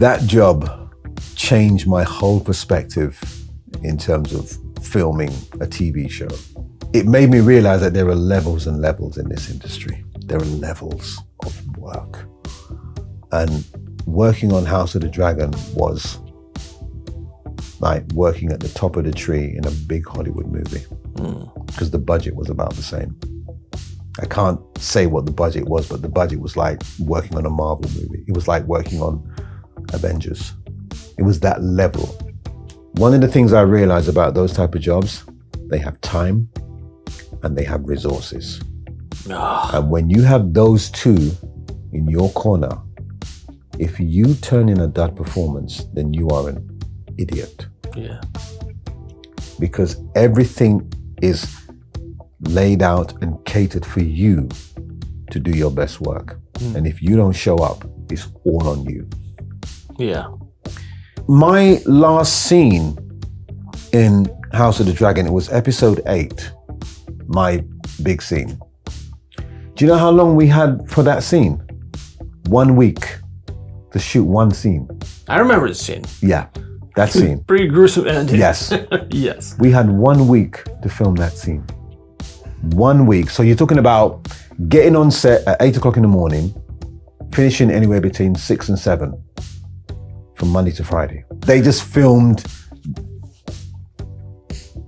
That job changed my whole perspective in terms of filming a TV show. It made me realize that there are levels and levels in this industry. There are levels of work. And working on House of the Dragon was like working at the top of the tree in a big Hollywood movie, because the budget was about the same. I can't say what the budget was, but the budget was like working on a Marvel movie. It was like working on Avengers. It was that level. One of the things I realized about those type of jobs, they have time and they have resources. And when you have those two in your corner, if you turn in a dud performance, then you are an idiot. Yeah. Because everything is laid out and catered for you to do your best work. And if you don't show up, it's all on you. Yeah. My last scene in House of the Dragon, it was episode 8, my big scene. Do you know how long we had for that scene? 1 week to shoot one scene. I remember the scene. Yeah, that scene. Pretty gruesome ending. Yes. Yes. We had 1 week to film that scene. 1 week. So you're talking about getting on set at 8 o'clock in the morning, finishing anywhere between 6 and 7 from Monday to Friday. They just filmed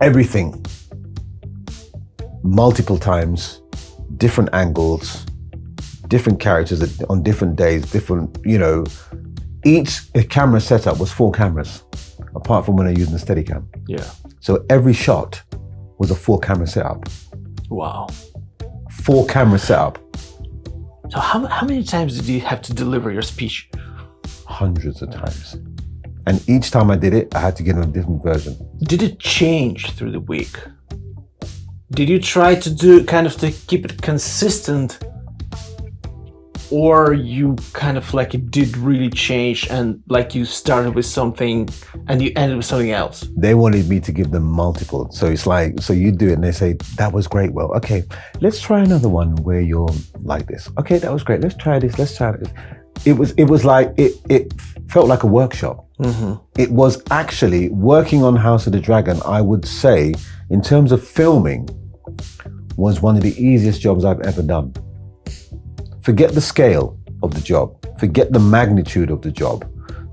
everything multiple times, different angles, different characters on different days, different, each camera setup was 4 cameras, apart from when they're using the Steadicam. Yeah. So every shot was a 4 camera setup. Wow. 4 camera setup. So how many times did you have to deliver your speech? Hundreds of times. And each time I did it, I had to get a different version. Did it change through the week? Did you try to do to keep it consistent, or you it did really change and you started with something and you ended with something else? They wanted me to give them multiple. So it's so you do it and they say, that was great. Well, okay, let's try another one where you're like this. Okay, that was great. Let's try this. Let's try this. It felt like a workshop. Mm-hmm. It was actually working on House of the Dragon, I would say, in terms of filming, was one of the easiest jobs I've ever done. Forget the scale of the job, forget the magnitude of the job.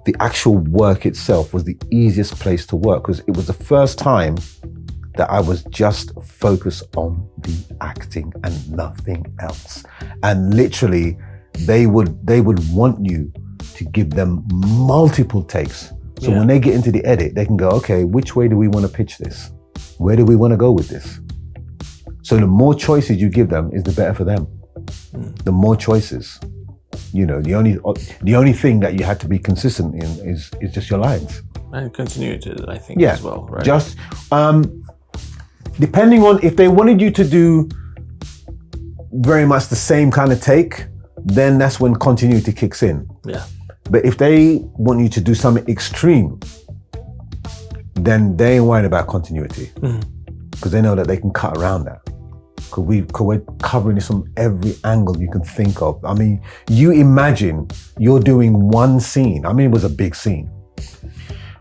The actual work itself was the easiest place to work, because it was the first time that I was just focused on the acting and nothing else. And literally, they would want you to give them multiple takes. So when they get into the edit, they can go, okay, which way do we want to pitch this? Where do we want to go with this? So the more choices you give them is the better for them. The more choices. The only thing that you had to be consistent in is just your lines. And continuity, I think, as well, right? Just depending on if they wanted you to do very much the same kind of take, then that's when continuity kicks in. Yeah. But if they want you to do something extreme, then they ain't worried about continuity, because they know that they can cut around that. Because we're covering this from every angle you can think of. I mean, you imagine you're doing one scene. I mean, it was a big scene,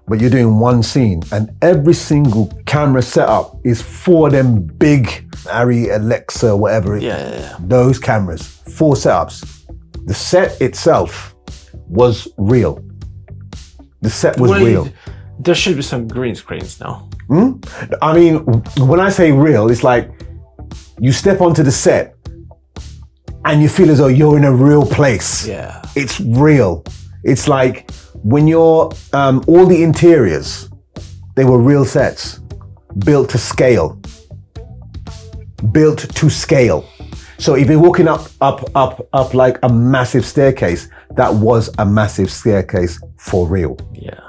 but you're doing one scene and every single camera setup is for them big Arri, Alexa, whatever. Yeah. Those cameras, 4 setups. The set itself was real. The set was real. There should be some green screens now. I mean, when I say real, it's like you step onto the set and you feel as though you're in a real place. Yeah. It's real. It's like when you're, all the interiors, they were real sets, built to scale. Built to scale. So if you're walking up like a massive staircase, that was a massive staircase for real. Yeah.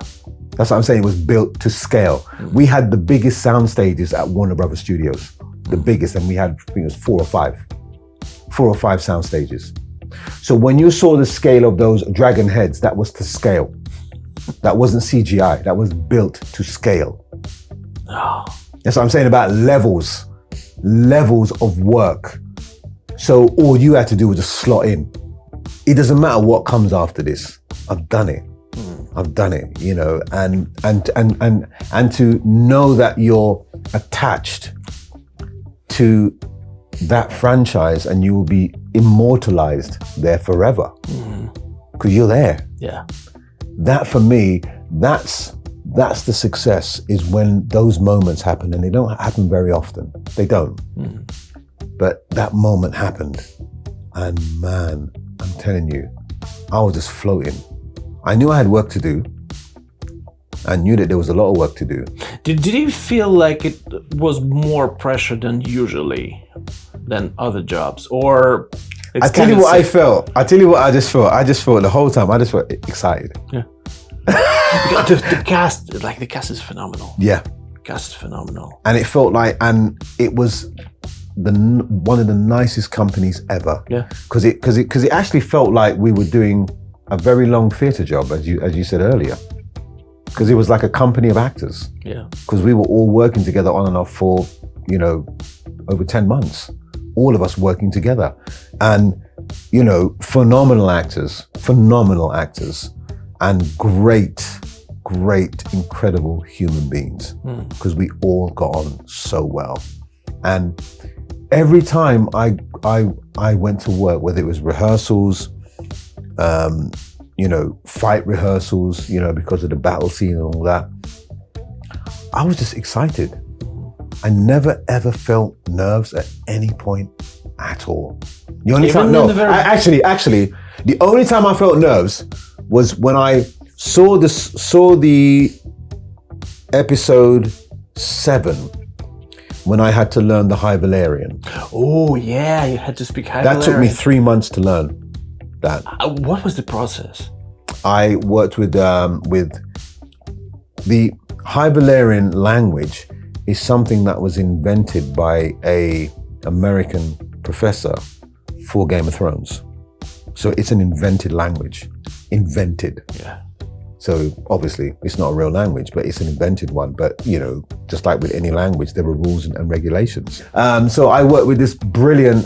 That's what I'm saying, it was built to scale. We had the biggest sound stages at Warner Brothers Studios, the biggest, and we had, I think it was 4 or 5 sound stages. So when you saw the scale of those dragon heads, that was to scale. That wasn't CGI, that was built to scale. Oh. That's what I'm saying about levels of work. So all you had to do was just slot in. It doesn't matter what comes after this, I've done it. I've done it, you know, and to know that you're attached to that franchise and you will be immortalized there forever because you're there. Yeah. That for me, that's the success, is when those moments happen, and they don't happen very often. They don't. But that moment happened, and man, I'm telling you, I was just floating. I knew I had work to do. I knew that there was a lot of work to do. Did you feel like it was more pressure than other jobs, or? I tell you what I felt. I tell you what I just felt. I just felt the whole time. I just felt excited. Yeah. the cast is phenomenal. Yeah. The cast is phenomenal. And it felt like, and it was one of the nicest companies ever. Yeah. Because it actually felt like we were doing a very long theatre job, as you said earlier. Because it was like a company of actors. Yeah. Because we were all working together on and off for, you know, over 10 months. All of us working together. And, you know, phenomenal actors, and great, incredible human beings. Because we all got on so well. And every time I went to work, whether it was rehearsals, you know, fight rehearsals, you know, because of the battle scene and all that, I was just excited. I never ever felt nerves at any point at all. The only time, actually, the only time I felt nerves was when I saw the episode 7, when I had to learn the High Valyrian. Oh yeah, you had to speak High Valyrian. That took me 3 months to learn that. What was the process? I worked with the High Valyrian language. Is something that was invented by a American professor for Game of Thrones. So it's an invented language. Invented. Yeah. So obviously it's not a real language, but it's an invented one. But you know, just like with any language, there are rules and regulations. So I worked with this brilliant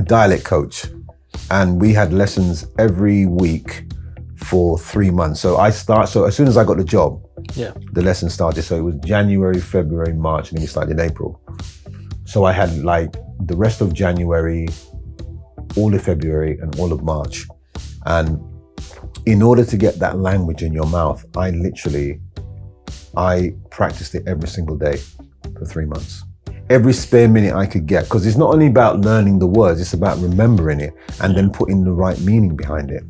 dialect coach, and we had lessons every week for 3 months. So as soon as I got the job, the lesson started. So it was January, February, March, and then we started in April. So I had like the rest of January, all of February, and all of March. And in order to get that language in your mouth, I practiced it every single day for 3 months. Every spare minute I could get, because it's not only about learning the words, it's about remembering it and then putting the right meaning behind it.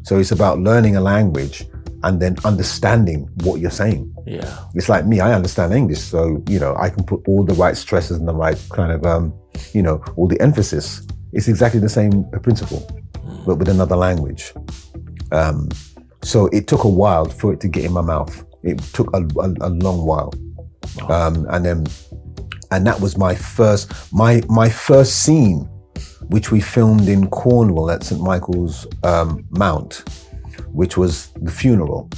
So it's about learning a language and then understanding what you're saying. Yeah. It's like me, I understand English, so, you know, I can put all the right stresses and the right kind of, you know, all the emphasis. It's exactly the same principle, but with another language. So it took a while for it to get in my mouth. It took a long while. Wow. And that was my first scene, which we filmed in Cornwall at St. Michael's Mount, which was the funeral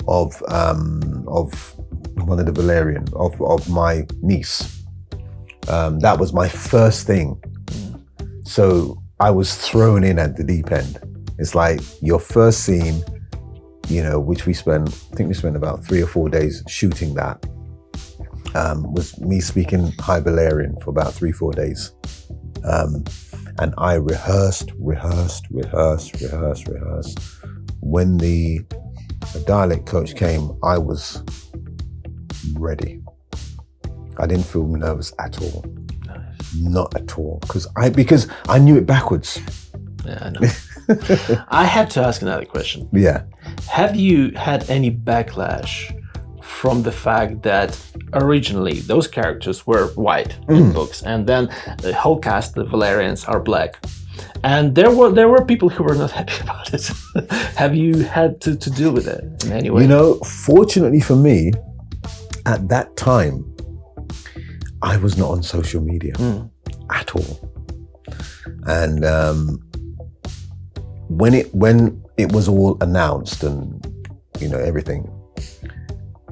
of one of the Valyrian, of my niece. That was my first thing. So I was thrown in at the deep end. It's like your first scene, you know, which I think we spent about 3 or 4 days shooting that, was me speaking High Valyrian for about 3-4 days. And I rehearsed. When the dialect coach came, I was ready. I didn't feel nervous at all. Nice. Not at all, because I knew it backwards. Yeah, I know. I have to ask another question. Yeah. Have you had any backlash from the fact that originally those characters were white in books, and then the whole cast, the Valyrians, are black? And there were people who were not happy about it. Have you had to deal with it in any way? You know, fortunately for me, at that time, I was not on social media at all. And when it was all announced and, you know, everything,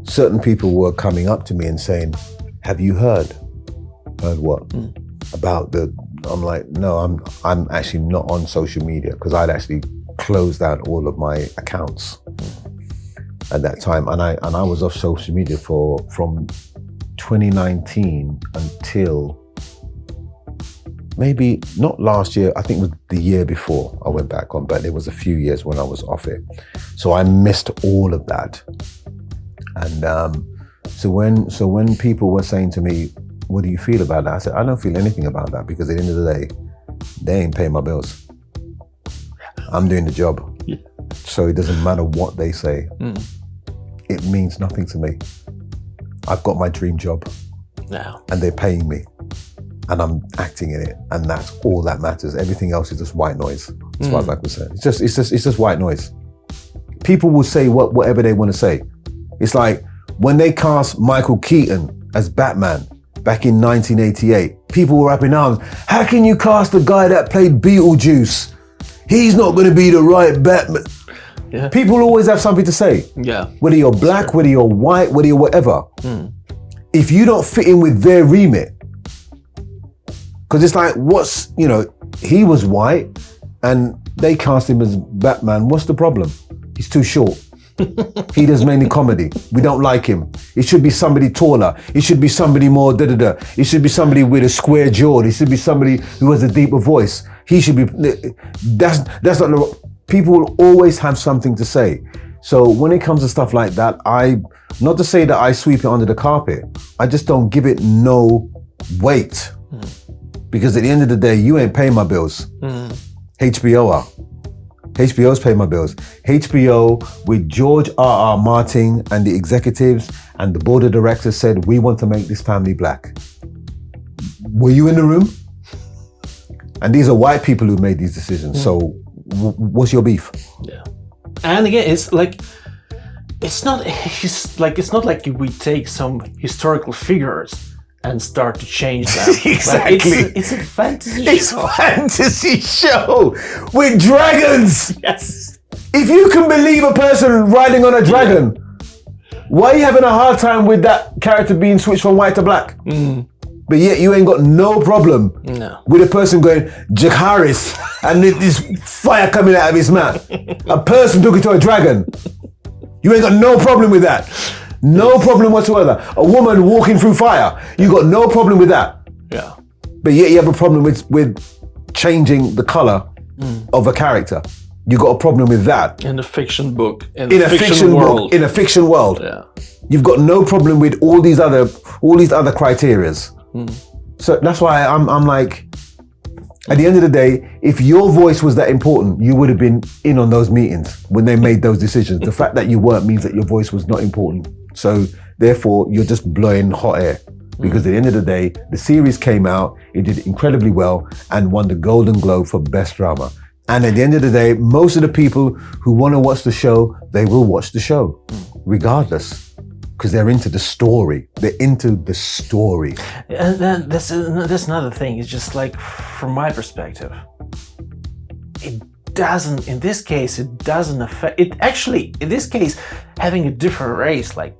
certain people were coming up to me and saying, "Have you heard? Heard what? About the?" I'm like, "No, I'm actually not on social media," because I'd actually closed down all of my accounts at that time, and I was off social media from 2019 until maybe not last year. I think it was the year before I went back on, but there was a few years when I was off it, so I missed all of that. And so when people were saying to me, "What do you feel about that?" I said, "I don't feel anything about that, because at the end of the day, they ain't paying my bills. I'm doing the job. Yeah. So it doesn't matter what they say. It means nothing to me. I've got my dream job, and they're paying me, and I'm acting in it, and that's all that matters. Everything else is just white noise, as far as I'm concerned. It's just white noise. People will say whatever they want to say. It's like when they cast Michael Keaton as Batman back in 1988, people were up in arms. How can you cast the guy that played Beetlejuice? He's not going to be the right Batman. Yeah. People always have something to say. Yeah. Whether you're black, whether you're white, whether you're whatever. If you don't fit in with their remit, because it's like, he was white and they cast him as Batman. What's the problem? He's too short. He does mainly comedy. We don't like him. It should be somebody taller. It should be somebody more da-da-da. It should be somebody with a square jaw. It should be somebody who has a deeper voice. He should be, that's not the, people will always have something to say. So when it comes to stuff like that, not to say that I sweep it under the carpet, I just don't give it no weight. Because at the end of the day, you ain't paying my bills. HBO are. HBO's paying my bills. HBO with George R.R. Martin and the executives and the board of directors said, we want to make this family black. Were you in the room? And these are white people who made these decisions. So what's your beef? Yeah. And again, it's like, it's not like we take some historical figures and start to change them. Exactly. Like it's a fantasy show. It's a fantasy show with dragons. Yes. If you can believe a person riding on a dragon, why are you having a hard time with that character being switched from white to black? But yet you ain't got no problem with a person going, Jakaris, and this fire coming out of his mouth. A person talking to a dragon. You ain't got no problem with that. No problem whatsoever. A woman walking through fire, you got no problem with that. Yeah. But yet you have a problem with changing the color of a character. You got a problem with that. In a fiction book. In a fiction world. In a fiction world. Yeah. You've got no problem with all these other criterias. So that's why I'm like, at the end of the day, if your voice was that important, you would have been in on those meetings when they made those decisions. The fact that you weren't means that your voice was not important. So therefore, you're just blowing hot air. Because at the end of the day, the series came out, it did incredibly well and won the Golden Globe for Best Drama. And at the end of the day, most of the people who want to watch the show, they will watch the show, regardless. Because they're into the story. They're into the story. And then that's another thing. It's just like, from my perspective, in this case, it doesn't affect, it actually, in this case, having a different race, like,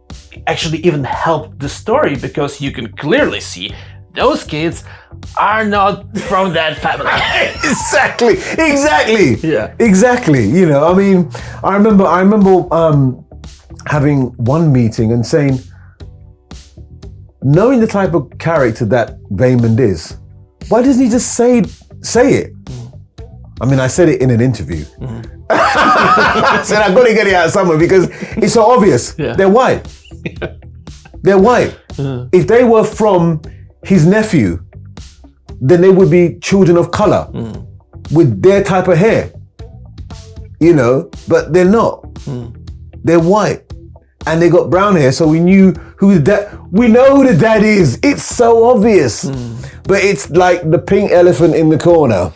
actually even helped the story, because you can clearly see those kids are not from that family. Exactly. Yeah. Exactly. You know, I mean, I remember having one meeting and saying, knowing the type of character that Vaemond is, why doesn't he just say it? I mean, I said it in an interview. I said, I've got to get it out somewhere because it's so obvious. Yeah. They're white. They're white. If they were from his nephew, then they would be children of color with their type of hair, you know, but they're not. They're white. And they got brown hair, so we knew who the dad. We know who the dad is. It's so obvious, but it's like the pink elephant in the corner.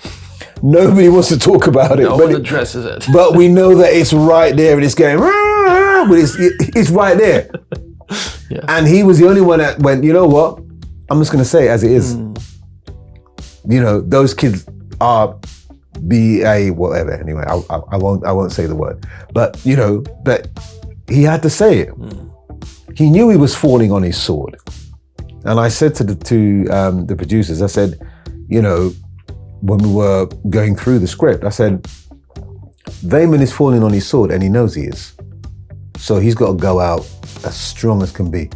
Nobody wants to talk about it. No one addresses it. But we know that it's right there, and it's going. But it's right there. Yeah. And he was the only one that went, you know what? I'm just going to say it as it is. You know, those kids are BA whatever. Anyway, I won't say the word. But you know, but he had to say it. He knew he was falling on his sword. And I said to the producers, I said, you know, when we were going through the script, I said, Vaemond is falling on his sword and he knows he is. So he's got to go out as strong as can be.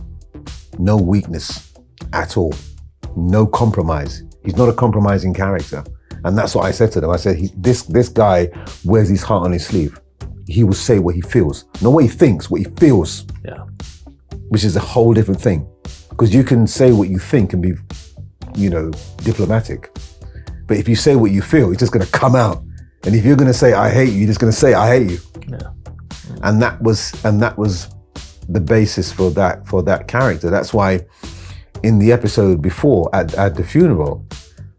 No weakness at all. No compromise. He's not a compromising character. And that's what I said to them. I said, this guy wears his heart on his sleeve. He will say what he feels. Not what he thinks, what he feels. Yeah. Which is a whole different thing. Because you can say what you think and be, diplomatic. But if you say what you feel, it's just going to come out. And if you're going to say, I hate you, you're just going to say, I hate you. Yeah. And that was the basis for that character. That's why in the episode before at the funeral,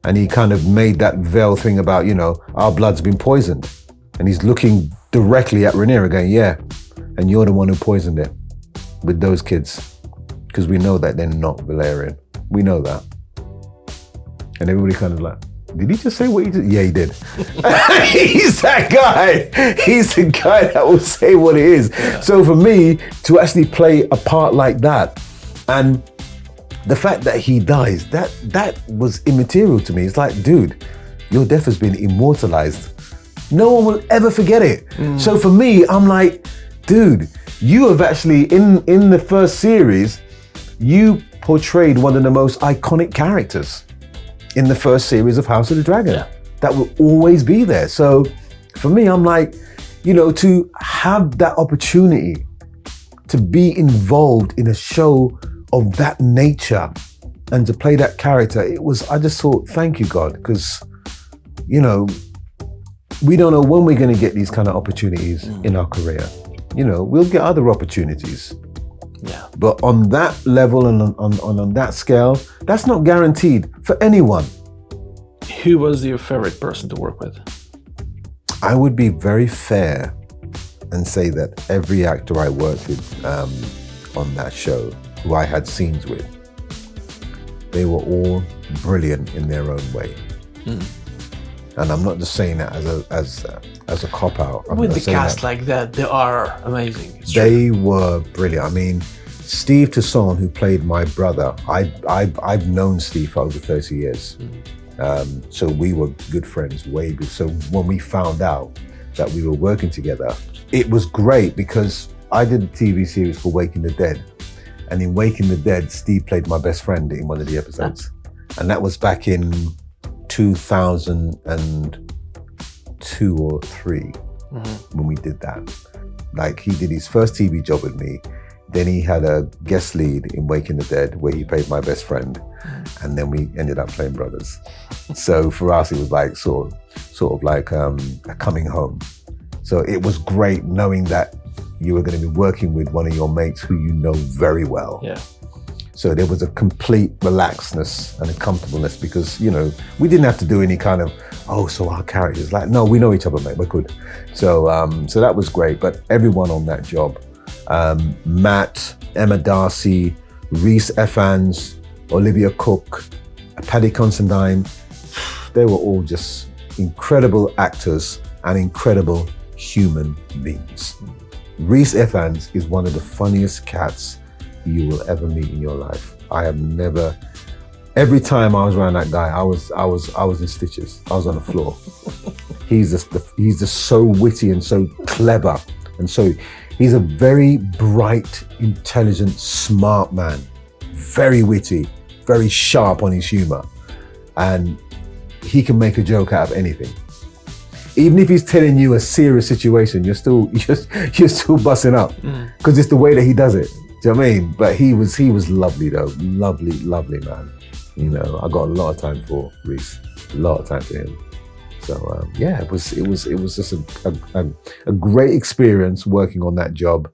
and he kind of made that veil thing about, our blood's been poisoned. And he's looking directly at Rhaenyra going, yeah, and you're the one who poisoned it with those kids. Because we know that they're not Valyrian. We know that. And everybody kind of like, did he just say what he did? Yeah, he did. He's that guy. He's the guy that will say what it is. Yeah. So for me, to actually play a part like that, and the fact that he dies, that was immaterial to me. It's like, dude, your death has been immortalized. No one will ever forget it. So for me, I'm like, dude, you have actually, in the first series, you portrayed one of the most iconic characters in the first series of House of the Dragon. Yeah. That will always be there. So for me, I'm like, to have that opportunity to be involved in a show of that nature and to play that character, I just thought, thank you, God, because, we don't know when we're going to get these kind of opportunities in our career. We'll get other opportunities. Yeah. But on that level and on that scale, that's not guaranteed for anyone. Who was your favorite person to work with? I would be very fair and say that every actor I worked with on that show, who I had scenes with, they were all brilliant in their own way. And I'm not just saying that as a cop-out. With the cast like that, they are amazing. They were brilliant. I mean, Steve Toussaint, who played my brother, I've known Steve for over 30 years. So we were good friends, way good. So when we found out that we were working together, it was great because I did a TV series called Waking the Dead. And in Waking the Dead, Steve played my best friend in one of the episodes. And that was back in 2002 or 3 when we did that. Like, he did his first TV job with me. Then he had a guest lead in Waking the Dead where he played my best friend. And then we ended up playing brothers. So for us, it was like sort of like a coming home. So it was great knowing that you were going to be working with one of your mates who you know very well. Yeah. So there was a complete relaxedness and a comfortableness because, we didn't have to do any kind of, so our characters, like, no, we know each other, mate, we're good. So that was great. But everyone on that job, Matt, Emma Darcy, Rhys Ifans, Olivia Cook, Paddy Considine, they were all just incredible actors and incredible human beings. Rhys Ifans is one of the funniest cats you will ever meet in your life. I have never. Every time I was around that guy, I was in stitches. I was on the floor. He's just so witty and so clever, and so he's a very bright, intelligent, smart man. Very witty, very sharp on his humor, and he can make a joke out of anything. Even if he's telling you a serious situation, you're still busting up because it's the way that he does it. Do you know what I mean? But he was lovely though, lovely man. I got a lot of time for Rhys, a lot of time for him. So it was just a great experience working on that job.